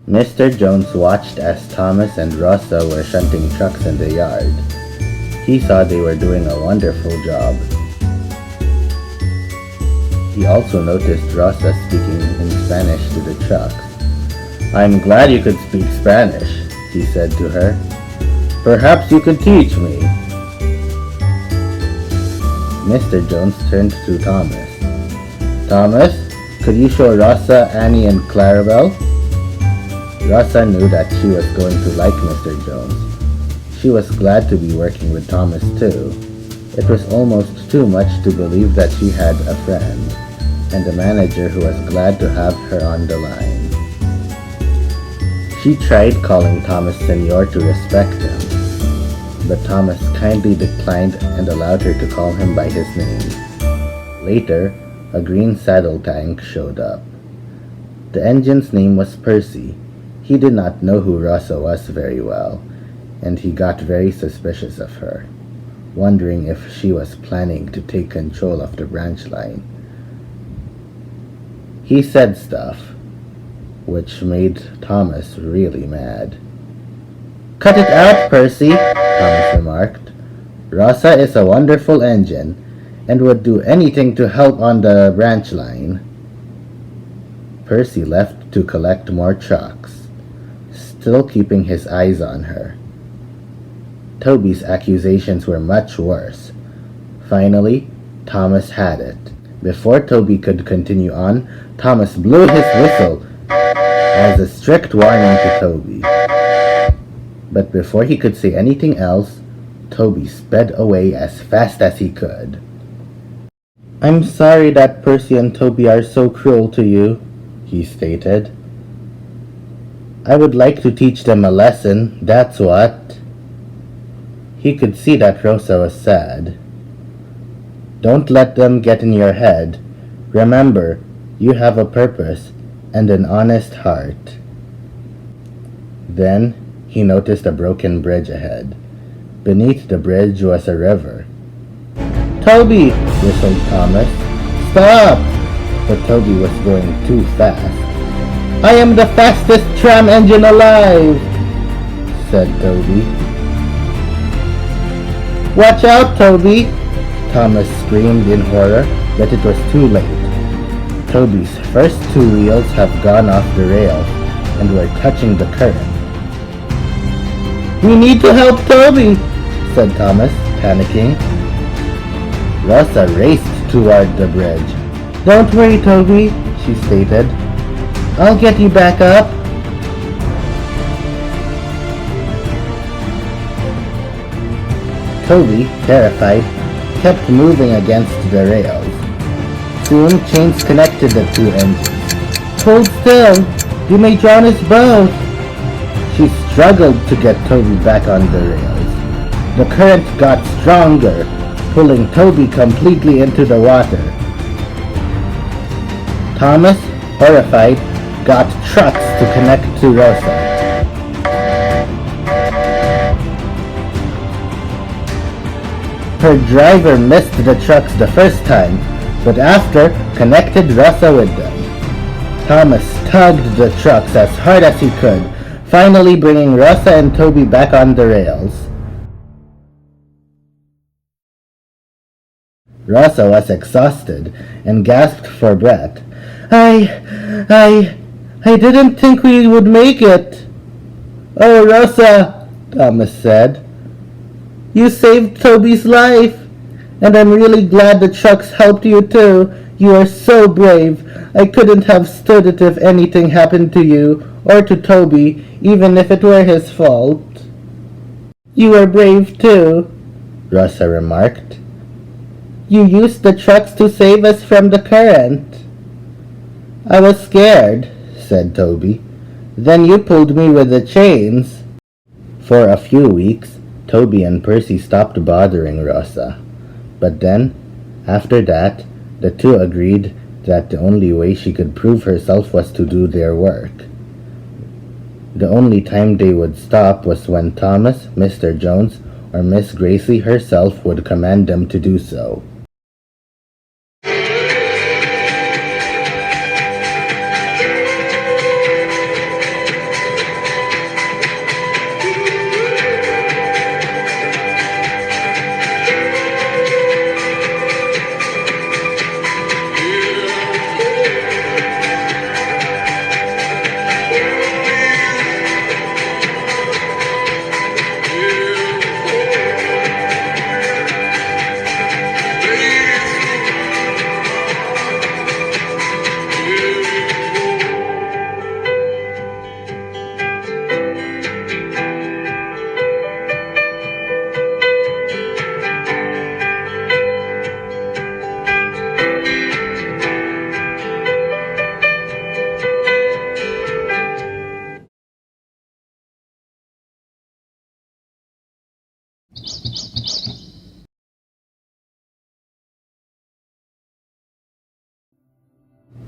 Mr. Jones watched as Thomas and Rosa were shunting trucks in the yard. He saw they were doing a wonderful job. He also noticed Rosa speaking in Spanish to the trucks. "I'm glad you could speak Spanish," he said to her. "Perhaps you could teach me." Mr. Jones turned to Thomas. "Thomas, could you show Rosa, Annie, and Clarabelle?" Rosa knew that she was going to like Mr. Jones. She was glad to be working with Thomas too. It was almost too much to believe that she had a friend, and a manager who was glad to have her on the line. She tried calling Thomas Senior to respect him, but Thomas kindly declined and allowed her to call him by his name. Later, a green saddle tank showed up. The engine's name was Percy. He did not know who Rosa was very well, and he got very suspicious of her, wondering if she was planning to take control of the branch line. He said stuff, which made Thomas really mad. "Cut it out, Percy," Thomas remarked. "Rosa is a wonderful engine, and would do anything to help on the branch line." Percy left to collect more trucks, still keeping his eyes on her. Toby's accusations were much worse. Finally, Thomas had it. Before Toby could continue on, Thomas blew his whistle as a strict warning to Toby. But before he could say anything else, Toby sped away as fast as he could. "I'm sorry that Percy and Toby are so cruel to you," he stated. "I would like to teach them a lesson, that's what." He could see that Rosa was sad. "Don't let them get in your head. Remember, you have a purpose and an honest heart." Then he noticed a broken bridge ahead. Beneath the bridge was a river. "Toby!" whistled Thomas. "Stop!" But Toby was going too fast. "I am the fastest tram engine alive!" said Toby. "Watch out, Toby!" Thomas screamed in horror, but it was too late. Toby's first two wheels have gone off the rails and were touching the current. "We need to help Toby," said Thomas, panicking. Rosa raced toward the bridge. "Don't worry, Toby," she stated. "I'll get you back up." Toby, terrified, kept moving against the rails. Soon, chains connected the two engines. "Hold still! You may drown us both!" She struggled to get Toby back on the rails. The current got stronger, pulling Toby completely into the water. Thomas, horrified, got trucks to connect to Rosa. Her driver missed the trucks the first time, but after, connected Rosa with them. Thomas tugged the trucks as hard as he could, finally bringing Rosa and Toby back on the rails. Rosa was exhausted and gasped for breath. I didn't think we would make it." "Oh, Rosa," Thomas said. "You saved Toby's life, and I'm really glad the trucks helped you too. You are so brave. I couldn't have stood it if anything happened to you, or to Toby, even if it were his fault." "You are brave too," Rosa remarked. "You used the trucks to save us from the current." "I was scared," said Toby. "Then you pulled me with the chains." For a few weeks, Toby and Percy stopped bothering Rosa. But then, after that, the two agreed that the only way she could prove herself was to do their work. The only time they would stop was when Thomas, Mr. Jones, or Miss Gracie herself would command them to do so.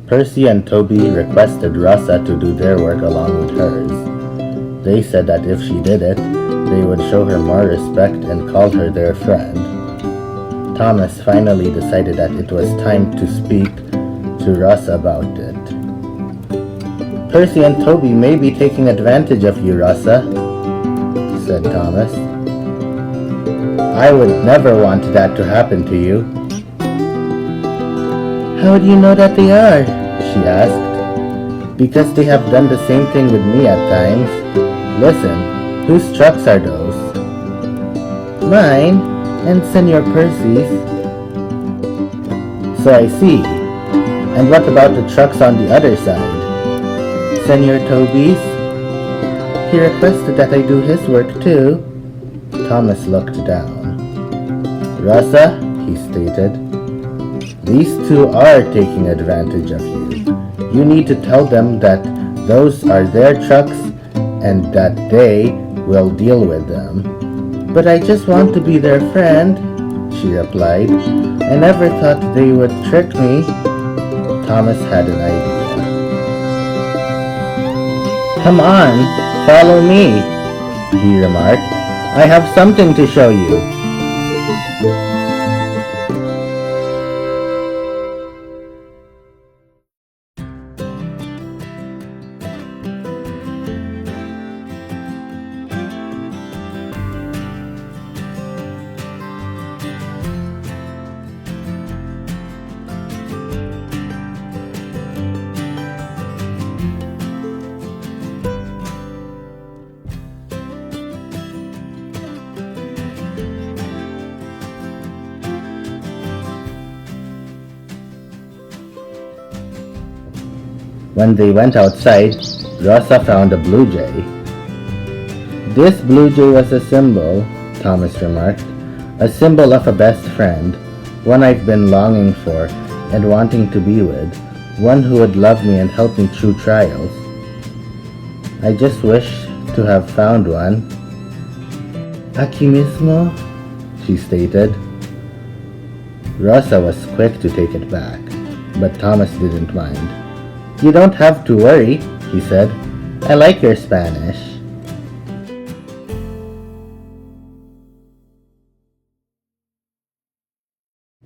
Percy and Toby requested Rosa to do their work along with hers. They said that if she did it, they would show her more respect and call her their friend. Thomas finally decided that it was time to speak to Rosa about it. Percy and Toby may be taking advantage of you, Rosa, said Thomas. I would never want that to happen to you. How do you know that they are? She asked. Because they have done the same thing with me at times. Listen, whose trucks are those? Mine, and Senor Percy's. So I see. And what about the trucks on the other side? Senor Toby's? He requested that I do his work too. Thomas looked down. Rosa, he stated, these two are taking advantage of you. You need to tell them that those are their trucks and that they will deal with them. But I just want to be their friend, she replied. I never thought they would trick me. Thomas had an idea. Come on, follow me, he remarked. I have something to show you. When they went outside, Rosa found a blue jay. This blue jay was a symbol, Thomas remarked, a symbol of a best friend, one I've been longing for and wanting to be with, one who would love me and help me through trials. I just wish to have found one. Aquí mismo, she stated. Rosa was quick to take it back, but Thomas didn't mind. You don't have to worry, he said. I like your Spanish.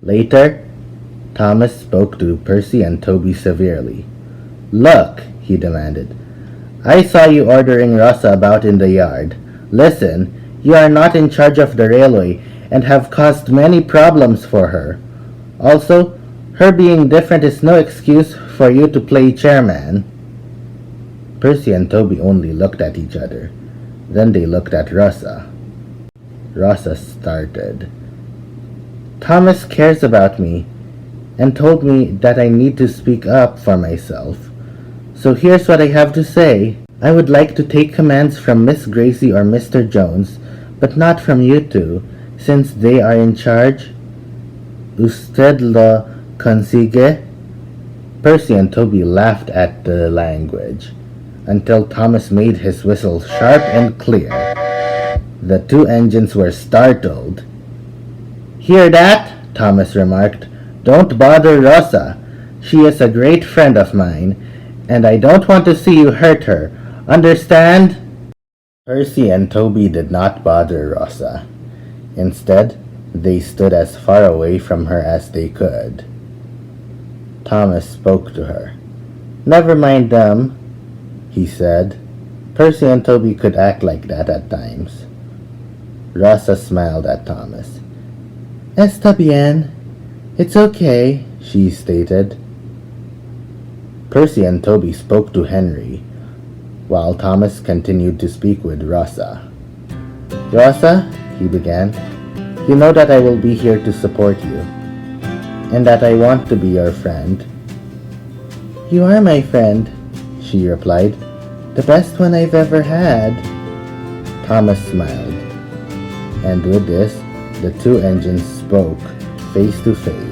Later, Thomas spoke to Percy and Toby severely. Look, he demanded. I saw you ordering Rosa about in the yard. Listen, you are not in charge of the railway and have caused many problems for her. Also, her being different is no excuse for you to play chairman. Percy and Toby only looked at each other. Then they looked at Rosa. Rosa started. Thomas cares about me and told me that I need to speak up for myself. So here's what I have to say. I would like to take commands from Miss Gracie or Mr. Jones, but not from you two, since they are in charge. Usted lo consigue? Percy and Toby laughed at the language, until Thomas made his whistle sharp and clear. The two engines were startled. Hear that? Thomas remarked. Don't bother Rosa. She is a great friend of mine, and I don't want to see you hurt her. Understand? Percy and Toby did not bother Rosa. Instead, they stood as far away from her as they could. Thomas spoke to her. Never mind them, he said. Percy and Toby could act like that at times. Rosa smiled at Thomas. Está bien. It's okay, she stated. Percy and Toby spoke to Henry, while Thomas continued to speak with Rosa. Rosa, he began, you know that I will be here to support you, and that I want to be your friend. You are my friend, she replied, the best one I've ever had. Thomas smiled, and with this, the two engines spoke face to face.